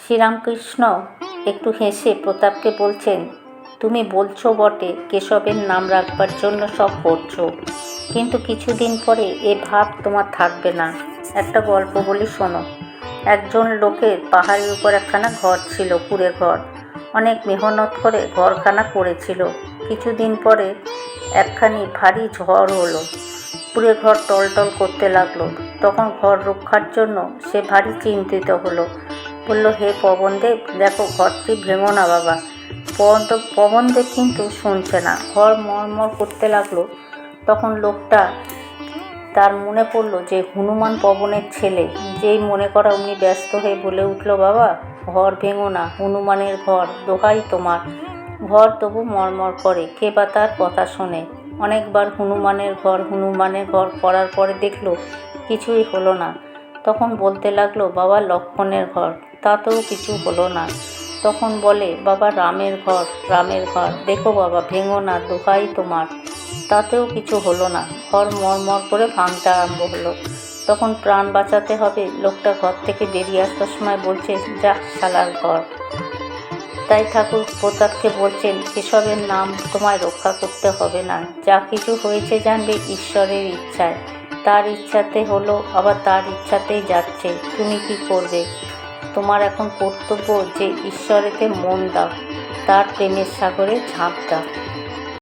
শ্রীরামকৃষ্ণ একটু হেসে প্রতাপকে বলছেন, তুমি বলছো বটে কেশবের নাম রাখবার জন্য সব করছো, কিন্তু কিছুদিন পরে এ ভাব তোমার থাকবে না। একটা গল্প বলি শোনো। একজন লোকের পাহাড়ের উপর একখানা ঘর ছিল, কুঁড়ে ঘর। অনেক মেহনত করে ঘরখানা করেছিল। কিছুদিন পরে একখানি ভারী ঝড় হলো। কুঁড়ে ঘর টলটল করতে লাগলো। তখন ঘর রক্ষার জন্য সে ভারী চিন্তিত হলো। বলল, হে পবনদেব, দেখো ঘরটি ভেঙো না বাবা। পবনদেব কিন্তু শুনছে না। ঘর মরমর করতে লাগলো। তখন লোকটা তার মনে পড়ল যে হনুমান পবনের ছেলে। যেই মনে করা উনি ব্যস্ত হয়ে বলে উঠল, বাবা ঘর ভেঙো না, হনুমানের ঘর, দোহাই তোমার। ঘর তবু মরমর করে, কে বা তার কথা শোনে। অনেকবার হনুমানের ঘর করার পরে দেখলো কিছুই হলো না। তখন বলতে লাগলো, বাবা লক্ষ্মণের ঘর, তাতেও কিছু হলো না। তখন বলে, বাবা রামের ঘর, দেখো বাবা ভেঙো না, দোহাই তোমার। তাতেও কিছু হলো না। ঘর মরমর করে ভাঙতে আরম্ভ হলো। তখন প্রাণ বাঁচাতে হবে, লোকটা ঘর থেকে বেরিয়ে আসবার সময় বলছে, যা শালার ঘর। তাই ঠাকুর প্রতাপকে বলছেন, কেশবের নাম তোমায় রক্ষা করতে হবে না। যা কিছু হয়েছে জানবে ঈশ্বরের ইচ্ছায়। তার ইচ্ছাতে হলো, আবার তার ইচ্ছাতেই যাচ্ছে। তুমি কি করবে? তোমার এখন কর্তব্য যে ঈশ্বরেতে মন দাও, তার প্রেমের সাগরে ঝাঁপ দাও।